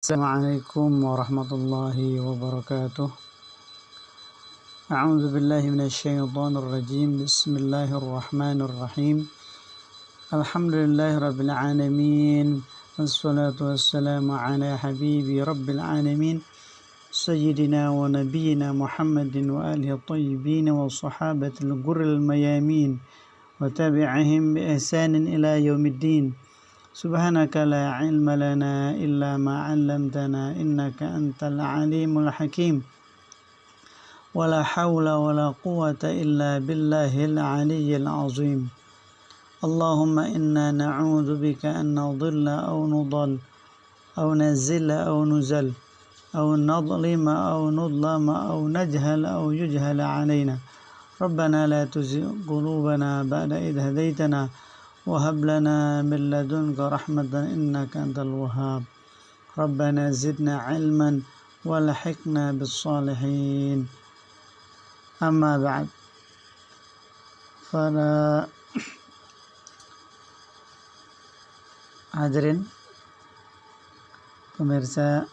Assalamualaikum warahmatullahi wabarakatuh. A'udzu billahi minasyaitonir rajim. Bismillahirrahmanirrahim. Alhamdulillahirabbil alamin. Wassalatu wassalamu ala habibi rabbil alamin. Sayyidina wa nabiyyina Muhammadin wa alihi thayyibin wa sahabatil ghurril mayamin wa tabi'ihim bi ihsanin ila yaumiddin. Subhanaka la ilma lana illa ma 'allamtana innaka antal alimul hakim. Wala hawla wala quwwata illa billahil aliyyil azim. Allahumma inna na'udzu bika an nadhilla aw nudall aw nazilla aw nuzal aw nadlima aw nudlama aw najhala aw yujhala 'alaina. Rabbana la tuzigh qulubana ba'da idh hadaytana wa hab lana min ladunka rahmatan innaka antal wahhab. Rabbana zidna 'ilman walhiqna bis salihin. Amma ba'd. Para hadirin pemirsa,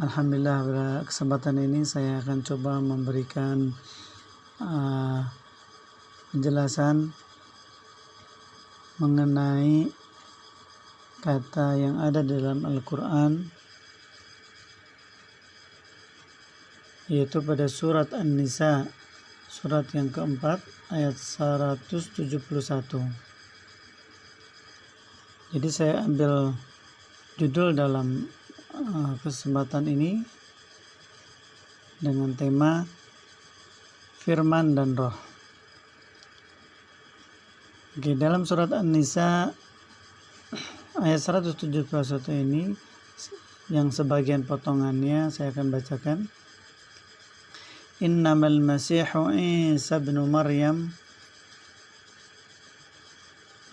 alhamdulillah pada kesempatan ini saya akan coba memberikan penjelasan mengenai kata yang ada dalam Al-Quran, yaitu pada surat An-Nisa, surat yang keempat, ayat 171. Jadi saya ambil judul dalam kesempatan ini dengan tema Firman dan Roh. Oke, dalam surat An-Nisa ayat 171 ini, yang sebagian potongannya saya akan bacakan. Innamal masihu Isa ibn Maryam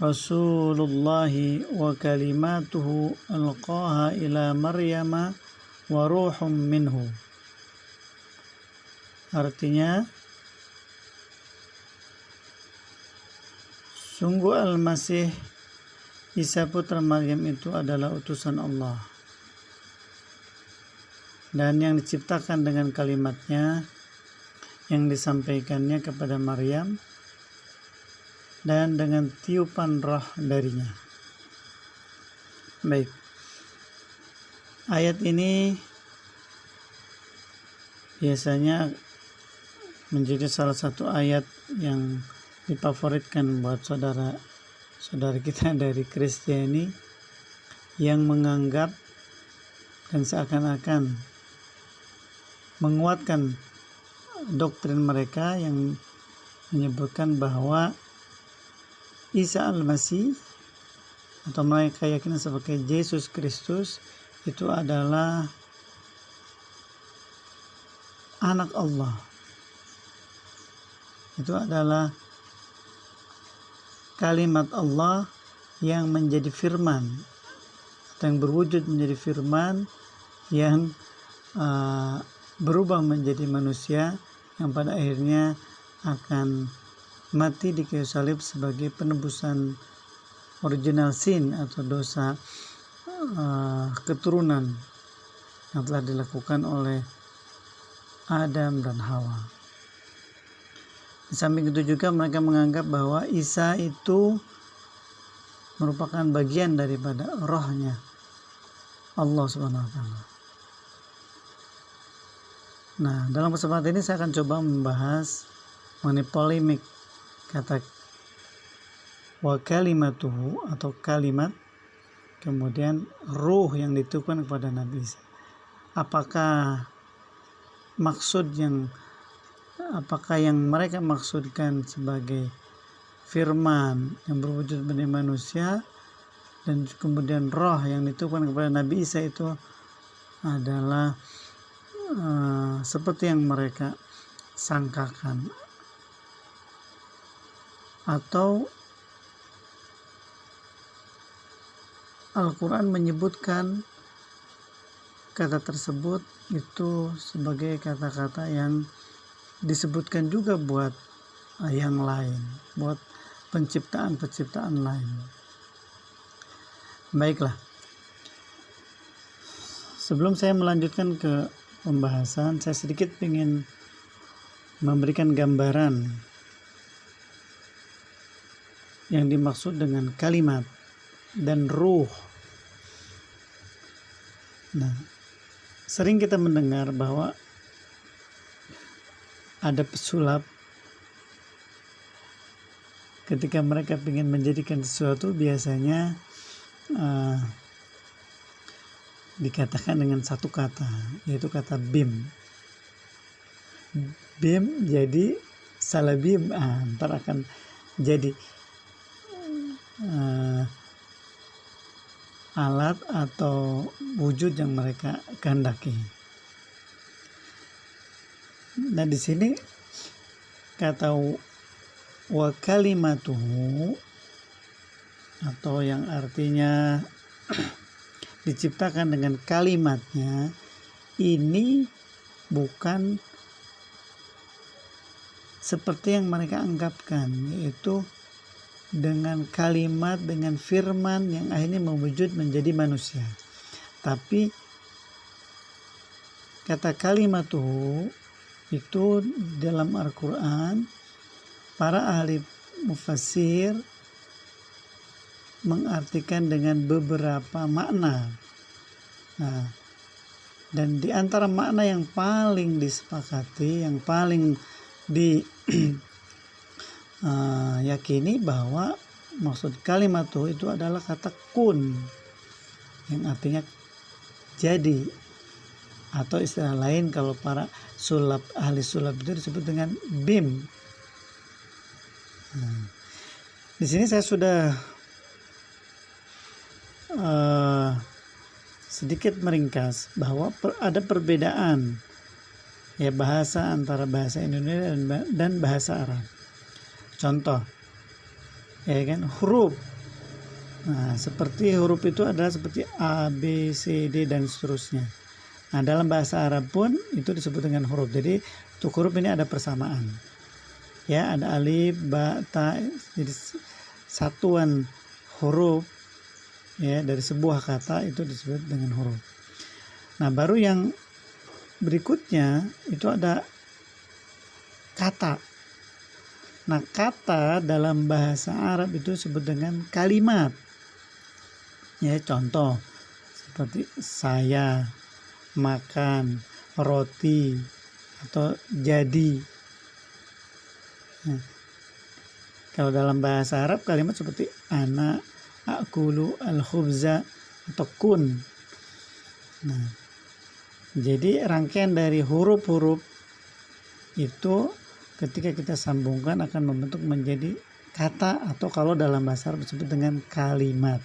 Rasulullahi wa kalimatuhu alqaha ila Maryama wa ruhum minhu. Artinya, sungguh Al-Masih Isa putra Maryam itu adalah utusan Allah, dan yang diciptakan dengan kalimatnya yang disampaikannya kepada Maryam dan dengan tiupan roh darinya. Baik, ayat ini biasanya menjadi salah satu ayat yang difavoritkan buat saudara kita dari Kristiani yang menganggap dan seakan-akan menguatkan doktrin mereka yang menyebutkan bahwa Isa Al-Masih atau mereka yakin sebagai Yesus Kristus itu adalah anak Allah. Itu adalah kalimat Allah yang menjadi firman, atau yang berwujud menjadi firman, yang berubah menjadi manusia, yang pada akhirnya akan mati di kayu salib sebagai penebusan original sin atau dosa keturunan yang telah dilakukan oleh Adam dan Hawa. Di samping itu juga mereka menganggap bahwa Isa itu merupakan bagian daripada rohnya Allah Subhanahu wa Ta'ala. Nah, dalam kesempatan ini saya akan coba membahas mengenai polemik kata wa kalimatuhu atau kalimat, kemudian ruh yang ditiupkan kepada Nabi Isa. Apakah yang mereka maksudkan sebagai firman yang berwujud menjadi manusia dan kemudian roh yang ditiupkan kepada Nabi Isa itu adalah seperti yang mereka sangkakan, atau Al-Quran menyebutkan kata tersebut itu sebagai kata-kata yang disebutkan juga buat yang lain, buat penciptaan lain. Baiklah, Sebelum saya melanjutkan ke pembahasan, saya sedikit ingin memberikan gambaran yang dimaksud dengan kalimat dan ruh. Nah, sering kita mendengar bahwa ada pesulap ketika mereka ingin menjadikan sesuatu, biasanya dikatakan dengan satu kata, yaitu kata bim. Bim jadi salabim, ntar akan jadi alat atau wujud yang mereka kehendaki. Nah, di sini kata wa kalimatuhu, atau yang artinya diciptakan dengan kalimatnya, ini bukan seperti yang mereka anggapkan, yaitu dengan kalimat, dengan firman yang akhirnya mewujud menjadi manusia. Tapi kata kalimatuhu itu dalam Al-Quran, para ahli mufassir mengartikan dengan beberapa makna. Nah, dan di antara makna yang paling disepakati, yang paling yakini bahwa maksud kalimat itu adalah kata kun, yang artinya jadi, atau istilah lain kalau para ahli sulap itu disebut dengan bim. Nah, di sini saya sudah sedikit meringkas bahwa ada perbedaan ya bahasa antara bahasa Indonesia dan bahasa Arab. Contoh, ya kan, huruf. Nah, seperti huruf itu adalah seperti A, B, C, D dan seterusnya. Nah, dalam bahasa Arab pun itu disebut dengan huruf. Jadi untuk huruf ini ada persamaan. Ya, ada alif, ba, ta. Jadi satuan huruf ya dari sebuah kata itu disebut dengan huruf. Nah, baru yang berikutnya itu ada kata. Nah, kata dalam bahasa Arab itu disebut dengan kalimat. Ya, contoh seperti saya, makan, roti, atau jadi. Nah, kalau dalam bahasa Arab kalimat seperti ana, akulu, al-khubza, atau kun. Nah, jadi rangkaian dari huruf-huruf itu ketika kita sambungkan akan membentuk menjadi kata, atau kalau dalam bahasa Arab disebut dengan kalimat.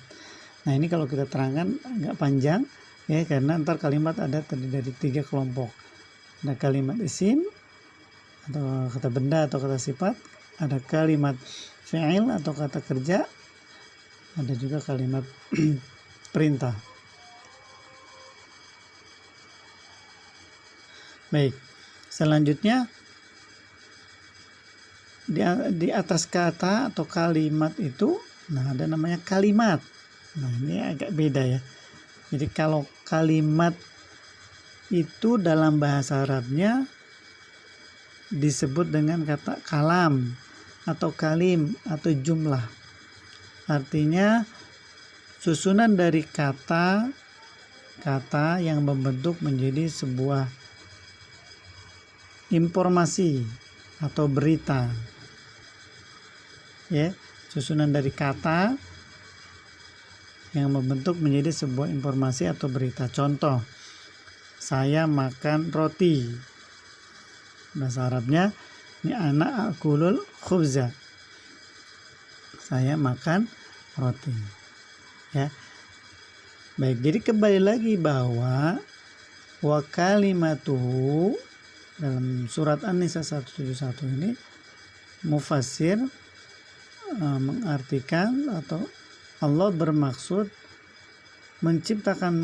Nah, ini kalau kita terangkan agak panjang ya, karena ntar kalimat ada terdiri dari 3 kelompok. Ada kalimat isim atau kata benda atau kata sifat, ada kalimat fi'il atau kata kerja, ada juga kalimat perintah. Baik, selanjutnya di atas kata atau kalimat itu, nah ada namanya kalimat. Nah, ini agak beda ya. Jadi kalau kalimat itu dalam bahasa Arabnya disebut dengan kata kalam atau kalim atau jumlah. Artinya susunan dari kata yang membentuk menjadi sebuah informasi atau berita. Ya, susunan dari kata yang membentuk menjadi sebuah informasi atau berita. Contoh, saya makan roti. Bahasa Arabnya ini ana akulul khubza. Saya makan roti. Ya. Baik, jadi kembali lagi bahwa wa kalimatuhu dalam surat An-Nisa 171 ini mufassir mengartikan atau Allah bermaksud menciptakan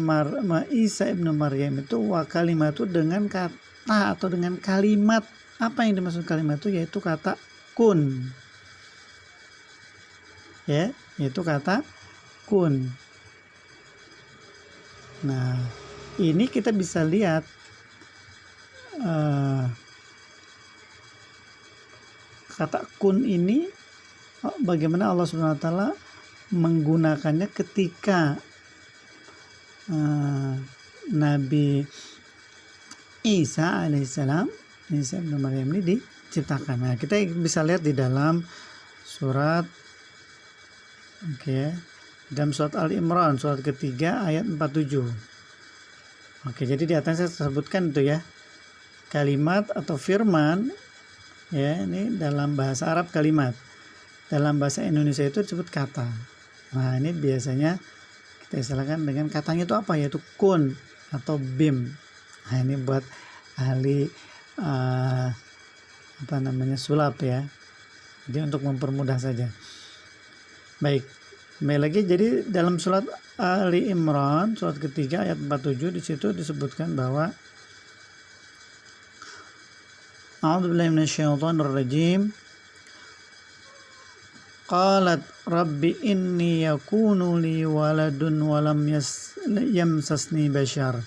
Isa ibnu Maryam itu wa kalimatu dengan kata atau dengan kalimat. Apa yang dimaksud kalimat itu? Yaitu kata kun. Ya, yaitu kata kun. Nah, ini kita bisa lihat kata kun ini bagaimana Allah Subhanahu wa taala menggunakannya ketika Nabi Isa alaihissalam, Isa bin Maryam ini diciptakan. Nah, kita bisa lihat di dalam surat dalam surat Al-Imran surat ketiga ayat 47. Jadi di atas saya sebutkan itu ya, kalimat atau firman ya, ini dalam bahasa Arab kalimat, dalam bahasa Indonesia itu disebut kata. Nah, ini biasanya kita istilahkan dengan katanya itu apa, yaitu kun atau bim. Nah, ini buat ahli sulap ya. Jadi untuk mempermudah saja. Baik, kembali lagi. Jadi dalam surat Ali Imran surat ketiga ayat 47 di situ disebutkan bahwa A'udzubillahi minasyaitonir rajim. Qalat rabbi inni yakunu li waladun wa lam yamsasni bashar.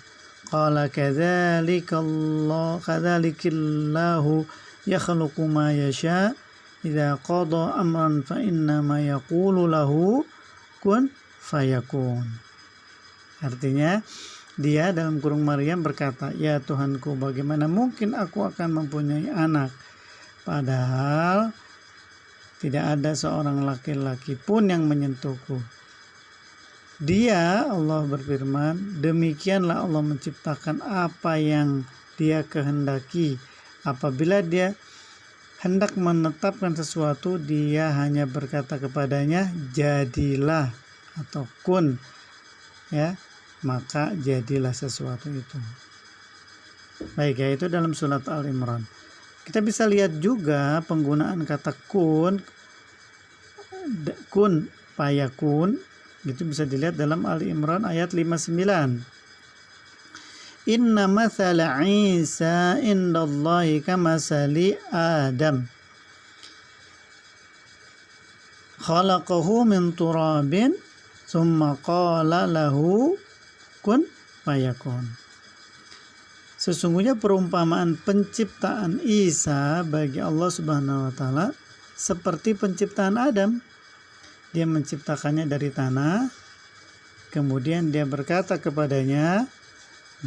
Qala kadzalikillahu yakhluqu ma yasha. Idza qada amran fa innama yaqulu lahu kun fayakun. Artinya dia dalam kurung Maryam berkata, ya Tuhanku, bagaimana mungkin aku akan mempunyai anak padahal tidak ada seorang laki-laki pun yang menyentuhku. Dia, Allah berfirman, demikianlah Allah menciptakan apa yang dia kehendaki. Apabila dia hendak menetapkan sesuatu, dia hanya berkata kepadanya, jadilah atau kun, ya, maka jadilah sesuatu itu. Baik, yaitu dalam surat Al-Imran. Kita bisa lihat juga penggunaan kata kun fayakun, itu bisa dilihat dalam Ali Imran ayat 59. Inna mathala Isa indallahi kamathali Adam. Khalaqahu min turabin thumma qala lahu kun fayakun. Sesungguhnya perumpamaan penciptaan Isa bagi Allah Subhanahu wa taala seperti penciptaan Adam. Dia menciptakannya dari tanah, kemudian dia berkata kepadanya,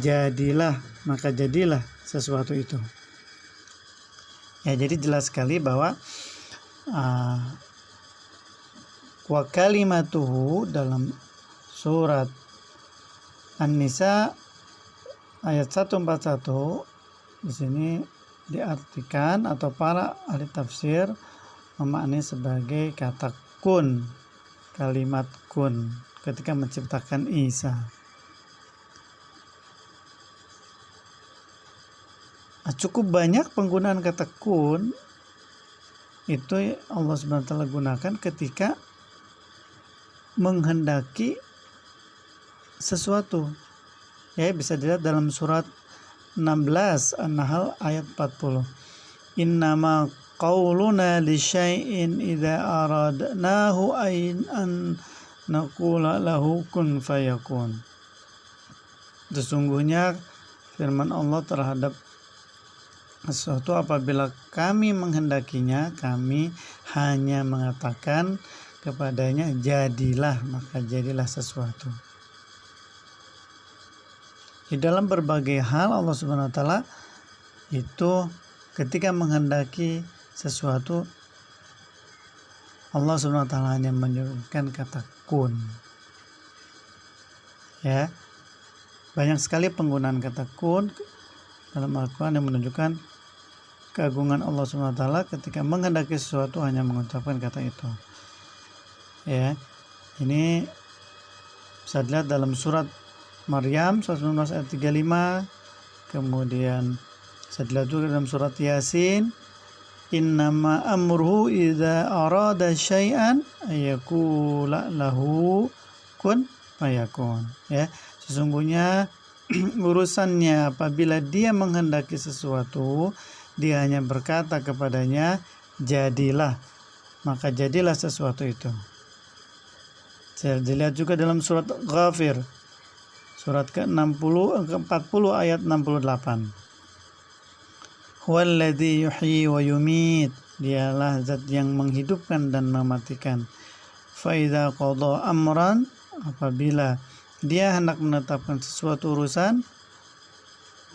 jadilah, maka jadilah sesuatu itu. Ya, jadi jelas sekali bahwa wa kalimatuhu dalam surat An-Nisa ayat 141 di sini diartikan atau para ahli tafsir memaknai sebagai kata kun, kalimat kun ketika menciptakan Isa. Cukup banyak penggunaan kata kun itu Allah Subhanahu wa taala gunakan ketika menghendaki sesuatu. Ya, bisa dilihat dalam surat 16 An-Nahl ayat 40. Innama qauluna li syai'in idza aradnahu an naqula lahu kun fayakun. Sesungguhnya firman Allah terhadap sesuatu, apabila kami menghendakinya, kami hanya mengatakan kepadanya jadilah, maka jadilah sesuatu. Di dalam berbagai hal Allah Subhanahu wa taala itu ketika menghendaki sesuatu, Allah Subhanahu wa taala hanya menyebutkan kata kun. Ya. Banyak sekali penggunaan kata kun dalam Al-Qur'an yang menunjukkan keagungan Allah Subhanahu wa taala ketika menghendaki sesuatu hanya mengucapkan kata itu. Ya. Ini bisa dilihat dalam surat Maryam surat 19 ayat 35, kemudian bisa dilihat juga dalam surat Yasin, innama amruhu idza arada syai'an ayaqula lahu kun fayakun. Ya, sesungguhnya urusannya apabila dia menghendaki sesuatu, dia hanya berkata kepadanya jadilah, maka jadilah sesuatu itu. Saya dilihat juga dalam surat Ghafir Surat ke-40 ayat 68. Huwallazi yuhyi wa yumit. Dialah zat yang menghidupkan dan mematikan. Fa idza qada amran, apabila dia hendak menetapkan sesuatu urusan,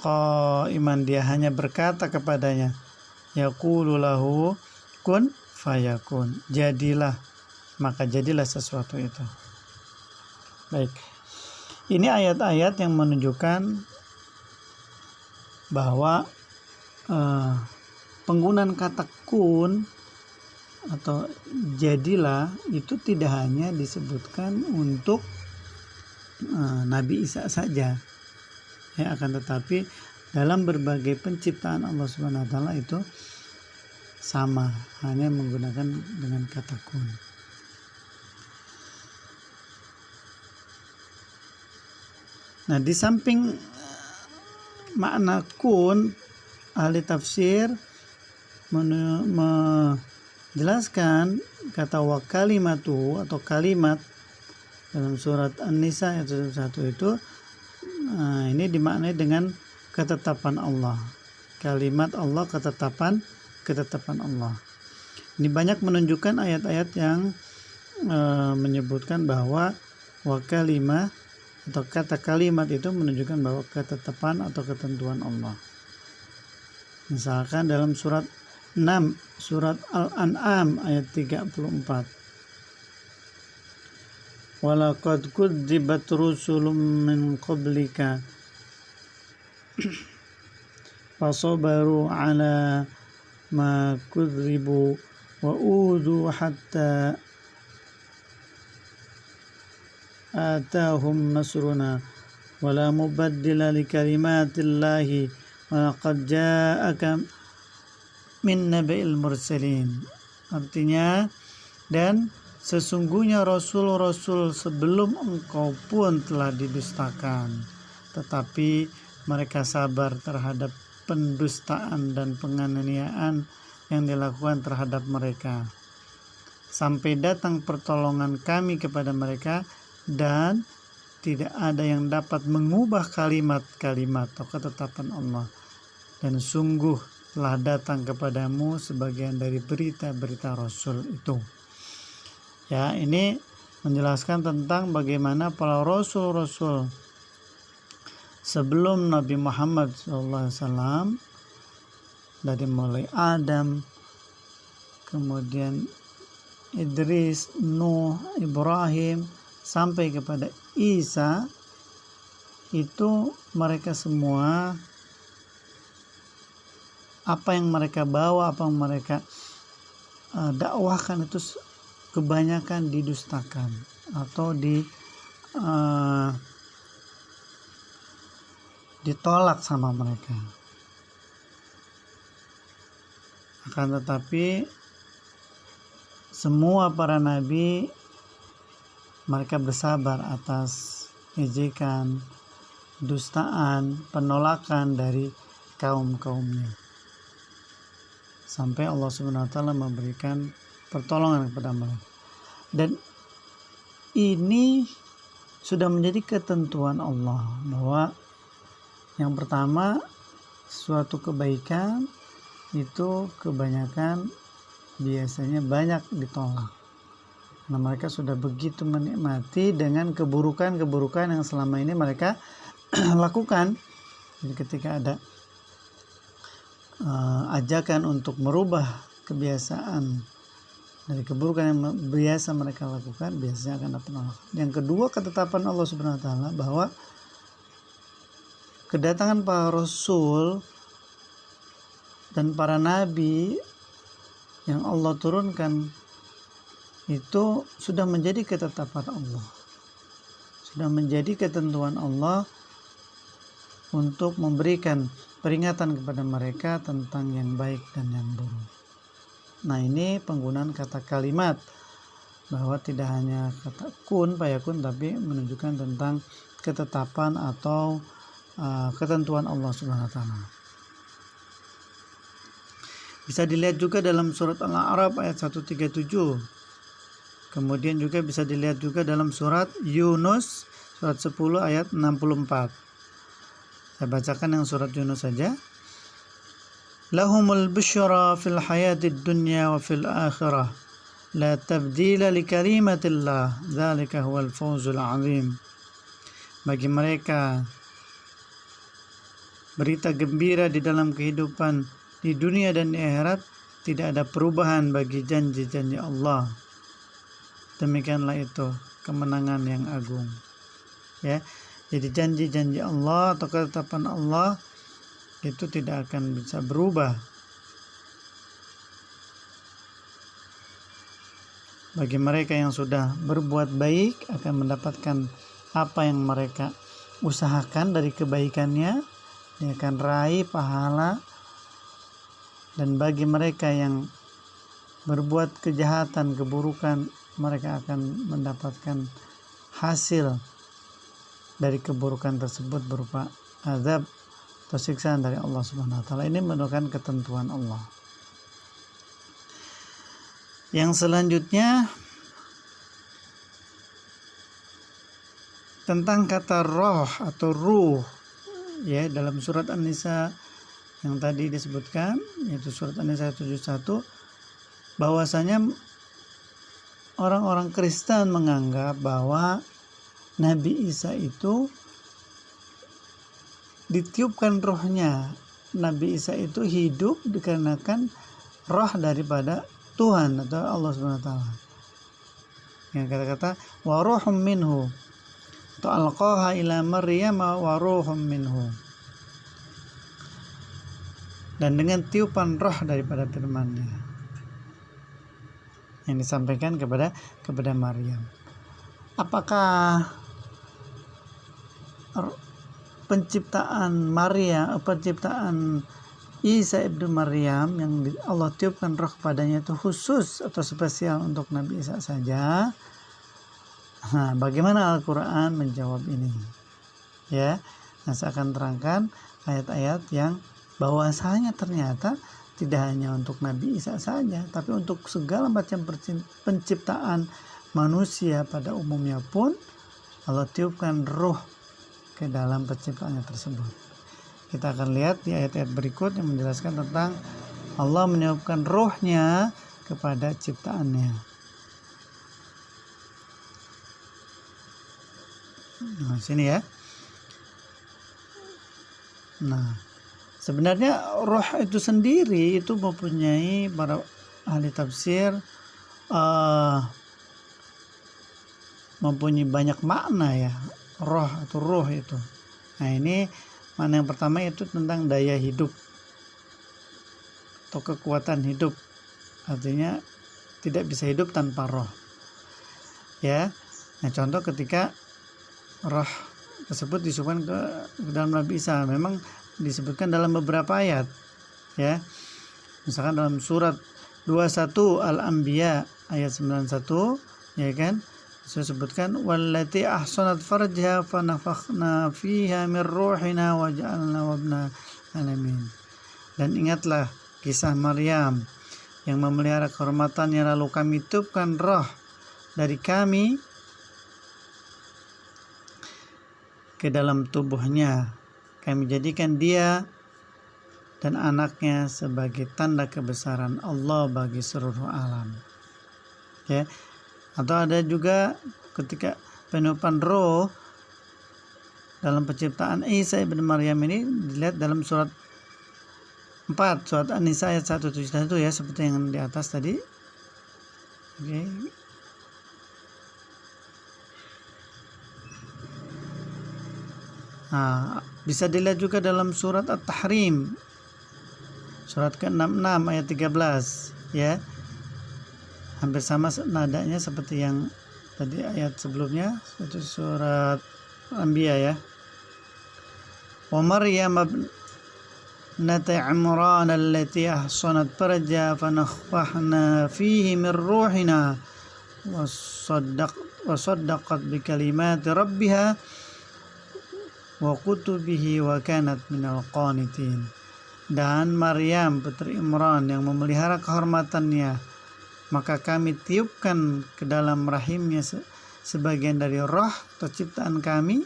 qaiman, dia hanya berkata kepadanya, yaqulu lahu kun fayakun. Jadilah, maka jadilah sesuatu itu. Baik. Ini ayat-ayat yang menunjukkan bahwa penggunaan kata kun atau jadilah itu tidak hanya disebutkan untuk Nabi Isa saja, ya, akan tetapi dalam berbagai penciptaan Allah Subhanahu wa taala itu sama, hanya menggunakan dengan kata kun. Nah, di samping makna kun, ahli tafsir menjelaskan kata wa kalimatu atau kalimat dalam surat An-Nisa ayat 1 itu, ini dimaknai dengan ketetapan Allah. Kalimat Allah, ketetapan Allah. Ini banyak menunjukkan ayat-ayat yang menyebutkan bahwa wa kalimah atau kata kalimat itu menunjukkan bahwa ketetapan atau ketentuan Allah. Misalkan dalam surat 6, surat Al-An'am ayat 34. Walaqad kudzibat rusulun min qablika fasabaru ala ma kudzibu wa udhu hatta atahum nasruna wala mubaddila li kalimatillahi wa laqad ja'aka min naba'il mursalin. Artinya, dan sesungguhnya rasul-rasul sebelum engkau pun telah didustakan, tetapi mereka sabar terhadap pendustaan dan penganiayaan yang dilakukan terhadap mereka, sampai datang pertolongan kami kepada mereka, dan tidak ada yang dapat mengubah kalimat-kalimat atau ketetapan Allah. Dan sungguh telah datang kepadamu sebagian dari berita-berita Rasul itu. Ya, ini menjelaskan tentang bagaimana para Rasul-Rasul sebelum Nabi Muhammad SAW, dari mulai Adam, kemudian Idris, Nuh, Ibrahim, sampai kepada Isa, itu mereka semua, apa yang mereka bawa, apa yang mereka dakwahkan itu kebanyakan didustakan atau ditolak sama mereka. Akan tetapi semua para nabi, mereka bersabar atas ejekan, dustaan, penolakan dari kaum-kaumnya, sampai Allah Subhanahu wa taala memberikan pertolongan kepada mereka. Dan ini sudah menjadi ketentuan Allah, bahwa yang pertama, suatu kebaikan itu kebanyakan biasanya banyak ditolak. Nah, mereka sudah begitu menikmati dengan keburukan-keburukan yang selama ini mereka lakukan. Jadi ketika ada ajakan untuk merubah kebiasaan dari keburukan yang biasa mereka lakukan, biasanya akan ada penolakan. Yang kedua, ketetapan Allah Subhanahu wa taala bahwa kedatangan para rasul dan para nabi yang Allah turunkan itu sudah menjadi ketetapan Allah, sudah menjadi ketentuan Allah untuk memberikan peringatan kepada mereka tentang yang baik dan yang buruk. Nah, ini penggunaan kata kalimat, bahwa tidak hanya kata kun fayakun, tapi menunjukkan tentang ketetapan atau ketentuan Allah Subhanahu wa taala. Bisa dilihat juga dalam surat Al-A'raf ayat 137. Kemudian juga bisa dilihat juga dalam surat Yunus, surat 10 ayat 64. Saya bacakan yang surat Yunus saja. Lahumul busyra fil hayatid dunya wa fil akhirah la tabdila li kalimatillah dzalika huwal fawzul azim. Bagi mereka berita gembira di dalam kehidupan di dunia dan di akhirat, tidak ada perubahan bagi janji-janji Allah. Demikianlah itu kemenangan yang agung. Ya, jadi janji-janji Allah atau ketetapan Allah itu tidak akan bisa berubah. Bagi mereka yang sudah berbuat baik akan mendapatkan apa yang mereka usahakan dari kebaikannya, dia akan raih pahala. Dan bagi mereka yang berbuat kejahatan, keburukan, mereka akan mendapatkan hasil dari keburukan tersebut berupa azab atau siksaan dari Allah Subhanahu wa taala. Ini merupakan ketentuan Allah. Yang selanjutnya tentang kata roh atau ruh, ya, dalam surat An-Nisa yang tadi disebutkan, yaitu surat An-Nisa 71, bahwasanya orang-orang Kristen menganggap bahwa Nabi Isa itu ditiupkan rohnya. Nabi Isa itu hidup dikarenakan roh daripada Tuhan atau Allah Subhanahu wa taala. Yang kata-kata wa ruhum minhu atau alqaha ila Maryam wa ruhum minhu. Dan dengan tiupan roh daripada firman-Nya yang disampaikan kepada Maryam. Apakah penciptaan Isa ibnu Maryam yang Allah tiupkan roh kepadanya itu khusus atau spesial untuk Nabi Isa saja? Nah, bagaimana Al-Quran menjawab ini? Ya, nah, saya akan terangkan ayat-ayat yang bahwasanya ternyata tidak hanya untuk Nabi Isa saja, tapi untuk segala macam penciptaan manusia pada umumnya pun Allah tiupkan roh ke dalam penciptaannya tersebut. Kita akan lihat di ayat-ayat berikut yang menjelaskan tentang Allah meniupkan rohnya kepada ciptaannya. Nah, sini ya. Nah, sebenarnya roh itu sendiri itu mempunyai para ahli tafsir mempunyai banyak makna ya, roh atau ruh itu. Nah, ini makna yang pertama itu tentang daya hidup atau kekuatan hidup, artinya tidak bisa hidup tanpa roh. Ya, nah contoh ketika roh tersebut disebutkan ke dalam Nabi Isa, memang disebutkan dalam beberapa ayat, ya. Misalkan dalam surat 21 Al-Anbiya ayat 91, ya kan? Saya sebutkan wallati ahsanat farjaha fa nafakhna fiha min ruhina wa ja'alna wabna alamin. Dan ingatlah kisah Maryam yang memelihara kehormatannya, lalu kami tiupkan roh dari kami ke dalam tubuhnya. Kami jadikan dia dan anaknya sebagai tanda kebesaran Allah bagi seluruh alam. Ya. Atau ada juga ketika peniupan roh dalam penciptaan Isa ibn Maryam ini dilihat dalam surat 4, surat An-Nisa ayat 171 ya, seperti yang di atas tadi. Oke. Nah, bisa dilihat juga dalam surat At-Tahrim surat ke-66 ayat 13 ya. Hampir sama nadanya seperti yang tadi ayat sebelumnya, itu surat Anbiya ya. Wa Maryam ibnata Imran allati ahsanat farjaha fanakhfahna fihi min ruhina wa saddaqat bi kalimati rabbiha wa kutubihi wa kanat minal qanitin. Dan Maryam putri Imran yang memelihara kehormatannya, maka kami tiupkan ke dalam rahimnya sebagian dari roh atau ciptaan kami,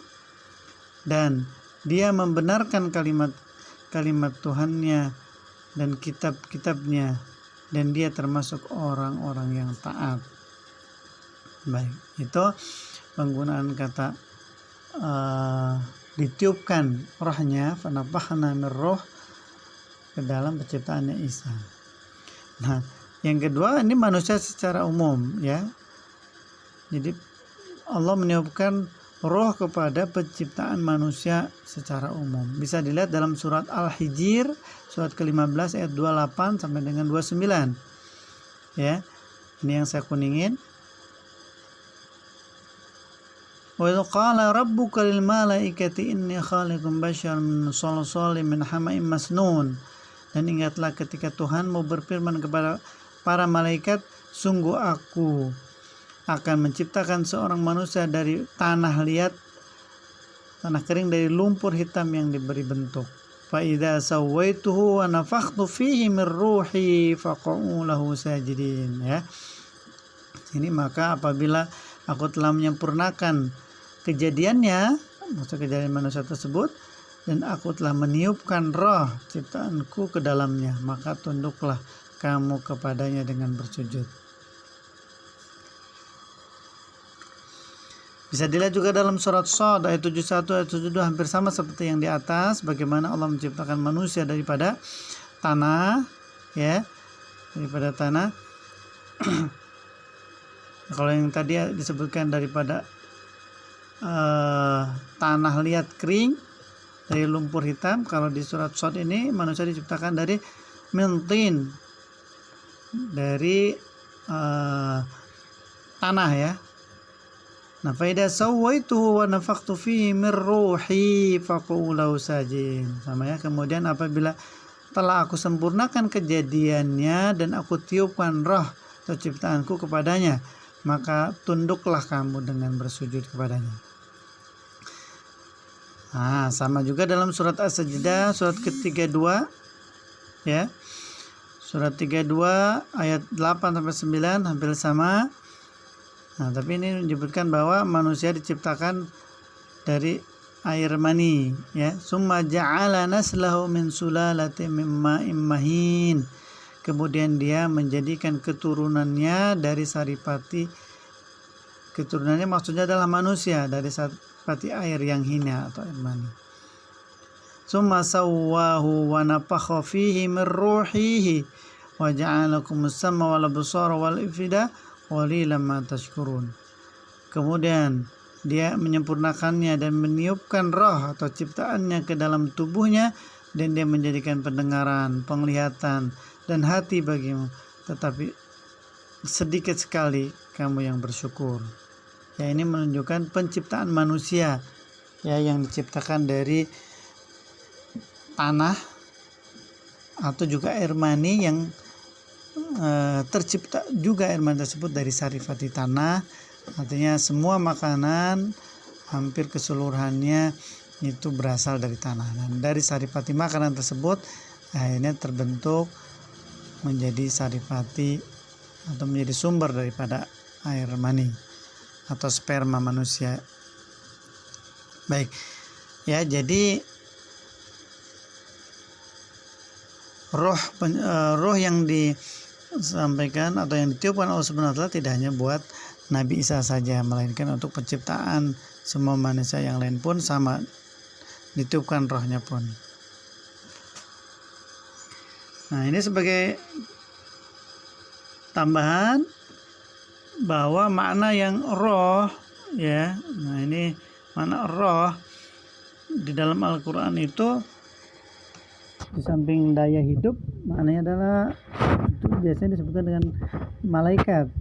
dan dia membenarkan kalimat Tuhannya dan kitab-kitabnya, dan dia termasuk orang-orang yang taat. Baik, itu penggunaan kata ditiupkan rohnya, fanafakhna min roh, ke dalam penciptaannya Isa. Nah, yang kedua ini manusia secara umum ya. Jadi Allah meniupkan roh kepada penciptaan manusia secara umum. Bisa dilihat dalam surat Al-Hijr, surat ke-15 ayat 28 sampai dengan 29. Ya. Ini yang saya kuningin. Wa idh qala rabbuka lil malaikati inni khaliqun basyaran min shalsalin min hama'in masnun. Dan ingatlah ketika Tuhanmu berfirman kepada para malaikat, sungguh aku akan menciptakan seorang manusia dari tanah liat, tanah kering dari lumpur hitam yang diberi bentuk. Fa idza sawaituhu wa nafakhtu fihi min ruhi faq'u lahu sajidin. Ya. Ini maka apabila aku telah menyempurnakan kejadiannya, maksud kejadian manusia tersebut, dan aku telah meniupkan roh ciptaanku ke dalamnya, maka tunduklah kamu kepadanya dengan bersujud. Bisa dilihat juga dalam surat Shad ayat 71 ayat 72, hampir sama seperti yang di atas, bagaimana Allah menciptakan manusia daripada tanah, ya, daripada tanah. Kalau yang tadi disebutkan daripada tanah liat kering dari lumpur hitam, kalau di surat Shad ini manusia diciptakan dari mintin, dari tanah ya. Nah, fa idza sawaituhu wa nafakhtu fihi min ruhi faq'u lahu sajidin. Sama ya, kemudian apabila telah aku sempurnakan kejadiannya dan aku tiupkan roh atau ciptaanku kepadanya, maka tunduklah kamu dengan bersujud kepadanya. Nah, sama juga dalam surat As-Sajdah surat ke-32 ya. Surat 32 ayat 8 sampai 9 hampir sama. Nah, tapi ini menyebutkan bahwa manusia diciptakan dari air mani ya. Summa ja'ala naslahu min sulalatin min ma'in mahin. Kemudian dia menjadikan keturunannya dari saripati. Keturunannya maksudnya adalah manusia dari saripati air yang hina atau air mani. Summa sawwahu wa nafakha fihi min ruhihi wa ja'alakumus sam'a wal absara wal afida qalilan ma tashkurun. Kemudian dia menyempurnakannya dan meniupkan roh atau ciptaannya ke dalam tubuhnya, dan dia menjadikan pendengaran, penglihatan, dan hati bagimu, tetapi sedikit sekali kamu yang bersyukur. Ya, ini menunjukkan penciptaan manusia ya, yang diciptakan dari tanah atau juga air mani, yang tercipta juga air mani tersebut dari saripati tanah. Artinya semua makanan hampir keseluruhannya itu berasal dari tanah, dan dari saripati makanan tersebut akhirnya terbentuk menjadi saripati atau menjadi sumber daripada air mani atau sperma manusia. Baik ya, jadi roh yang disampaikan atau yang ditiupkan Allah Subhanahu wa taala tidak hanya buat Nabi Isa saja, melainkan untuk penciptaan semua manusia yang lain pun sama, ditiupkan rohnya pun. Nah, ini sebagai tambahan bahwa makna yang roh ya. Nah, ini makna roh di dalam Al-Qur'an itu di samping daya hidup, maknanya adalah itu biasanya disebutkan dengan malaikat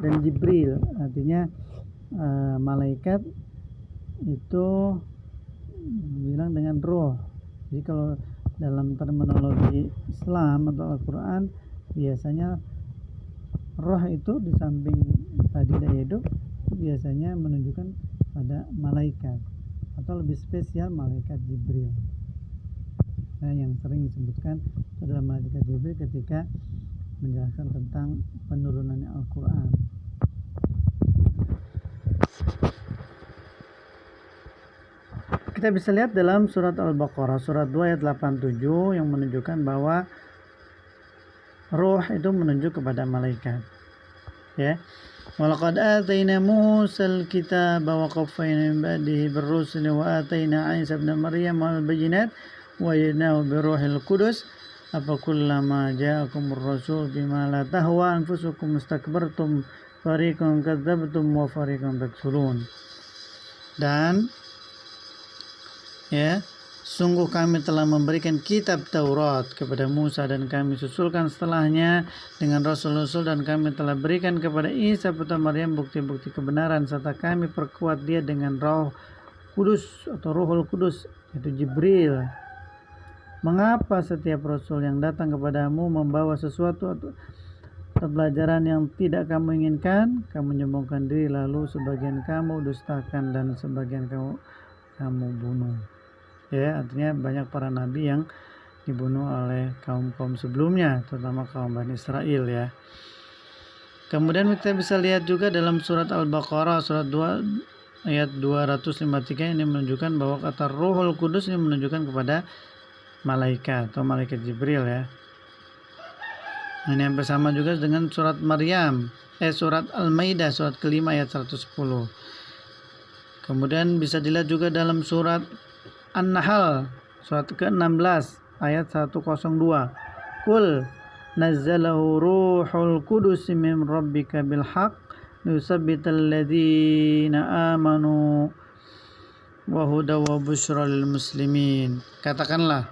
dan Jibril. Artinya malaikat itu bilang dengan roh. Jadi kalau dalam terminologi Islam atau Al-Quran, biasanya roh itu di samping tadi daya hidup biasanya menunjukkan pada malaikat, atau lebih spesial malaikat Jibril. Nah, yang sering disebutkan adalah malaikat Jibril ketika menjelaskan tentang penurunannya Al-Quran. Kita bisa lihat dalam surat Al-Baqarah surat 2 ayat 87 yang menunjukkan bahwa ruh itu menunjuk kepada malaikat. Ya. Walaqad atayna Musal kitaba wa qaffayna min ba'dihi bir-rusuli wa atayna Isa ibn Maryam al-bayyinat wa ayyadnahu bi-ruhil qudus afa kullama ja'akumur rasul bima la tahwa anfusukum istakbartum fariqan kadzdzabtum wa fariqan takfurun. Dan ya, sungguh kami telah memberikan kitab Taurat kepada Musa dan kami susulkan setelahnya dengan rasul-rasul, dan kami telah berikan kepada Isa putra Maryam bukti-bukti kebenaran serta kami perkuat dia dengan Roh Kudus atau Ruhul Kudus, itu Jibril. Mengapa setiap rasul yang datang kepadamu membawa sesuatu atau pelajaran yang tidak kamu inginkan, kamu menyombongkan diri, lalu sebagian kamu dustakan dan sebagian kamu bunuh. Ya, artinya banyak para nabi yang dibunuh oleh kaum-kaum sebelumnya, terutama kaum Bani Israel ya. Kemudian kita bisa lihat juga dalam surat Al-Baqarah surat 2 ayat 253 ini menunjukkan bahwa kata Ruhul Kudus ini menunjukkan kepada malaikat atau malaikat Jibril ya. Ini yang bersama juga dengan surat surat Al-Maidah surat kelima ayat 110. Kemudian bisa dilihat juga dalam surat An-Nahl surat ke-16 ayat 102. Qul nazzalahu ruhul qudus min rabbika bil haqq yusabbital ladzina amanu wa hudaw wa busyra lil muslimin. Katakanlah,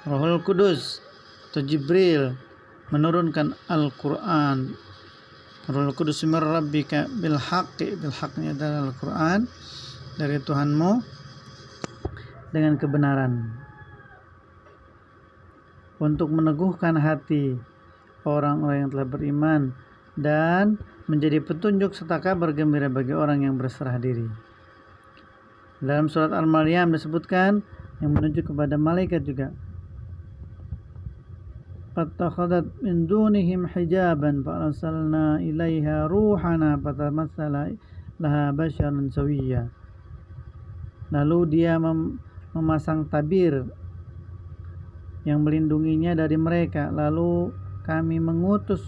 Ruhul Kudus atau Jibril menurunkan Al-Qur'an. Ruhul Kudus min rabbika bil haqqi, bil haqqnya adalah Al-Qur'an dari Tuhanmu dengan kebenaran, untuk meneguhkan hati orang-orang yang telah beriman dan menjadi petunjuk serta kabar gembira bagi orang yang berserah diri. Dalam surat Al-Maryam disebutkan yang menunjuk kepada malaikat juga. Fattakhadat min dunihim hijaban fa arsalna ilaiha ruhana fatamatsala laha basyaran sawiyya. Lalu dia memasang tabir yang melindunginya dari mereka, lalu kami mengutus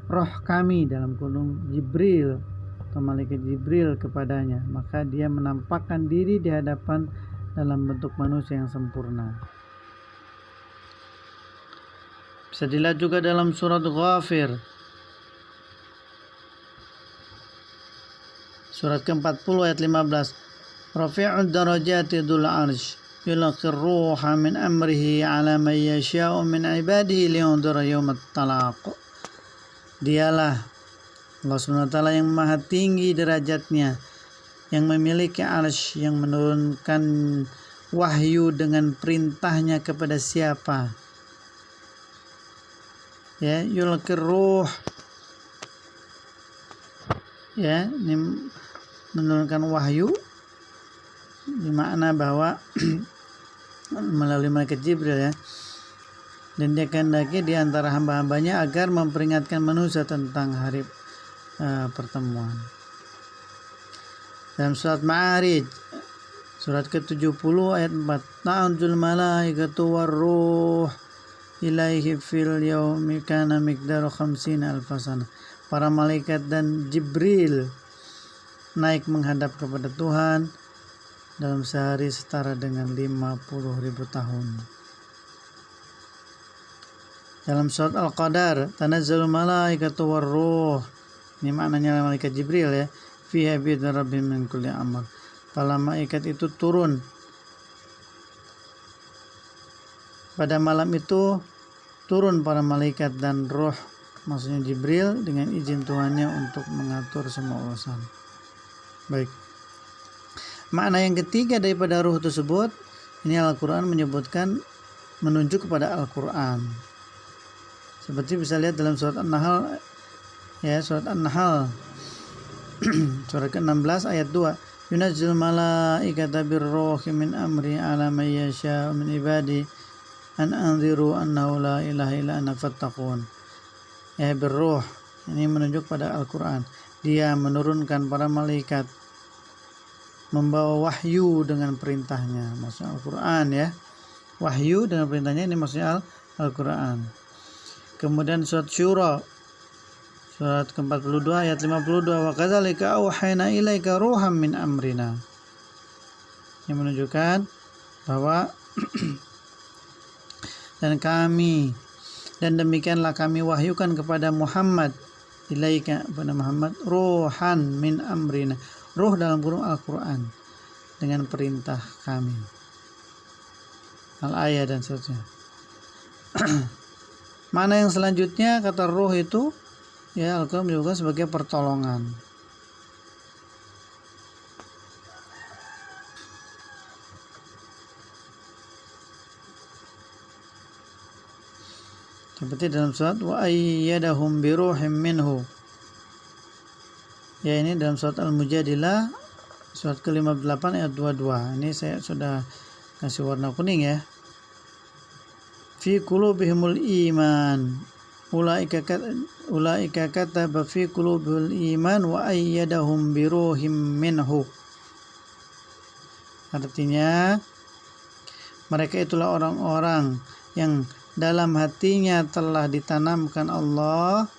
roh kami dalam kurung Jibril atau malaikat Jibril kepadanya, maka dia menampakkan diri di hadapan dalam bentuk manusia yang sempurna. Bisa dilihat juga dalam surat Ghafir surat ke-40 ayat 15. Rafi'ud darajati dzul arsh yulqir ruha min amrihi ala man yasha'u min ibadihi liyundhira yaumat talaq. Dialah Allah SWT yang maha tinggi derajatnya, yang memiliki arsy, yang menurunkan wahyu dengan perintahnya kepada siapa. Ya, yulqir ruh. Ya, ini menurunkan wahyu bermakna bahwa melalui malaikat Jibril ya, dan dia kehendaki di antara hamba-hambanya agar memperingatkan manusia tentang hari pertemuan. Dalam surat Ma'arij surat ke-70 ayat 4, ta'anzul malaikatu warruh ilaihi fil yaumi kana miqdaru 50 alfasana. Para malaikat dan Jibril naik menghadap kepada Tuhan dalam sehari setara dengan 50.000 tahun. Dalam surat Al-Qadar, tanazzalul malaikatu warruh. Ini maknanya malaikat Jibril ya. Fiha bi'idzni rabbihim min kulli amr. Para malaikat itu turun. Pada malam itu turun para malaikat dan roh, maksudnya Jibril, dengan izin Tuhannya untuk mengatur semua urusan. Baik. Makna yang ketiga daripada ruh tersebut, ini Al-Quran menyebutkan menunjuk kepada Al-Quran. Seperti bisa lihat dalam surat An-Nahl ya, surat An-Nahl surat ke-16 ayat 2. Yunazzil malaikata birruhi min amri ala man yasha'u min ibadi an anziru annahu la ilaha illa ana fattaqun. Ya, birruh ini menunjuk pada Al-Quran. Dia menurunkan para malaikat membawa wahyu dengan perintahnya, maksudnya Al-Quran ya. Wahyu dengan perintahnya ini maksudnya Al-Quran. Kemudian surat Syura surat ke-42 ayat 52, wa kadzalika auhayna ilaika ruham min amrina, yang menunjukkan bahwa dan demikianlah kami wahyukan kepada Muhammad, ilaika kepada Muhammad, ruhan min amrina, ruh dalam kurung Al-Quran, dengan perintah kami. Al-ayat dan seterusnya. Mana yang selanjutnya kata ruh itu ya Al-Quran juga sebagai pertolongan. Seperti dalam surat wa ayyadahum biruhim minhu. Ya, ini dalam surat Al-Mujadilah surat ke-58 ayat 22. Ini saya sudah kasih warna kuning ya. Fi qulubihimul iman. Ulaika kataba fi qulubihil iman wa ayyadahum biruhim minhu. Artinya mereka itulah orang-orang yang dalam hatinya telah ditanamkan Allah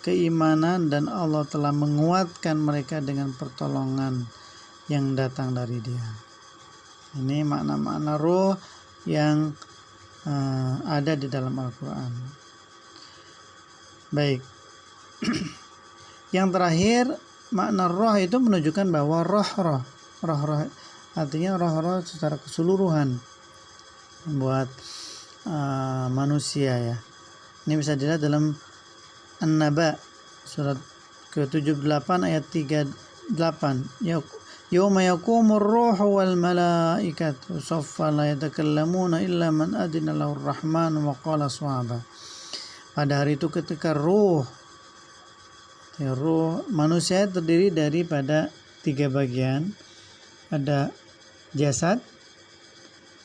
keimanan, dan Allah telah menguatkan mereka dengan pertolongan yang datang dari Dia. Ini makna-makna ruh yang ada di dalam Al-Quran. Baik. Yang terakhir, makna roh itu menunjukkan bahwa roh artinya roh secara keseluruhan buat manusia ya. Ini bisa dilihat dalam An-Naba surat ke-78 ayat 38. Yauma yaqumur ruhu wal malaikatu saffa la yatakallamuna illa man adina lahu ar-rahman wa qala shawaba. Pada hari itu ketika ruh manusia terdiri daripada 3 bagian. Ada jasad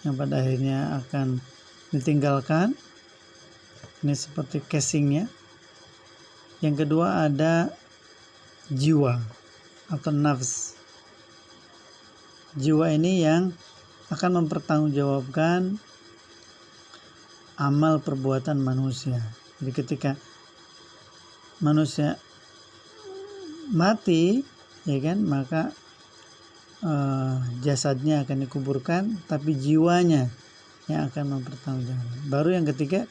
yang pada akhirnya akan ditinggalkan, ini seperti casingnya. Yang kedua ada jiwa atau nafs. Jiwa ini yang akan mempertanggungjawabkan amal perbuatan manusia. Jadi ketika manusia mati ya kan, maka jasadnya akan dikuburkan, tapi jiwanya yang akan mempertanggungjawabkan. Baru yang ketiga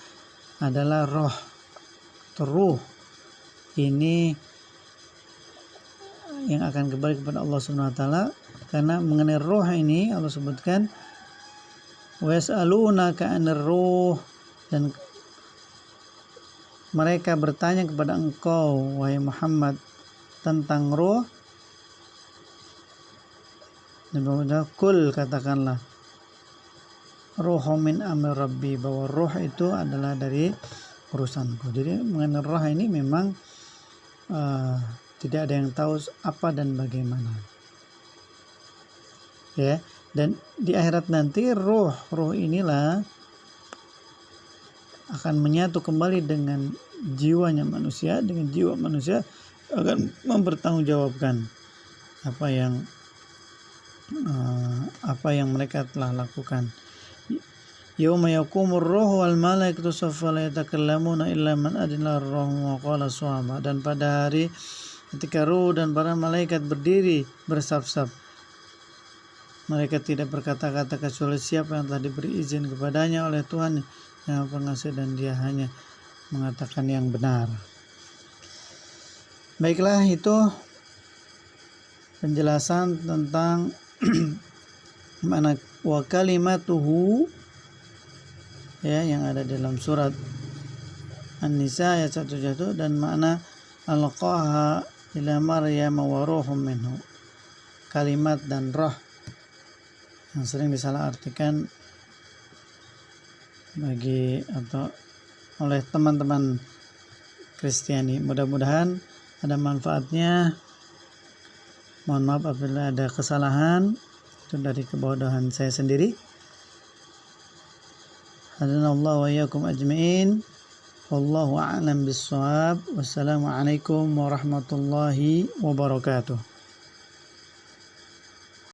adalah roh. Ruh ini yang akan kembali kepada Allah Subhanahu wa taala, karena mengenai roh ini Allah sebutkan wa yas'alunaka 'anir ruh, dan mereka bertanya kepada engkau wahai Muhammad tentang roh. Kul, katakanlah, ruhum min amri rabbi, bahwa roh itu adalah dari urusanku. Jadi mengenai roh ini memang tidak ada yang tahu apa dan bagaimana. Ya, dan di akhirat nanti roh inilah akan menyatu kembali dengan jiwanya manusia, dengan jiwa manusia akan mempertanggungjawabkan apa yang mereka telah lakukan. Yauma yaqumur ruhu wal malaikatu saffa la yatakallamuna illa man adina ar-rahman wa qala shawaba. Dan pada hari ketika ruh dan para malaikat berdiri bersaf-saf, mereka tidak berkata-kata kecuali siapa yang telah diberi izin kepadanya oleh Tuhan yang pengasih, dan dia hanya mengatakan yang benar. Baiklah, itu penjelasan tentang makna wa kalimatuhu ya, yang ada dalam surat An-Nisa ayat 1 dan makna alqaha ila Maryam wa ruhum minhu. Kalimat dan roh yang sering disalahartikan oleh teman-teman Kristiani. Mudah-mudahan ada manfaatnya. Mohon maaf apabila ada kesalahan, itu dari kebodohan saya sendiri. Hadanallahu wa iyyakum ajmain. Wallahu a'lam bis-shawab. Wassalamualaikum warahmatullahi wabarakatuh.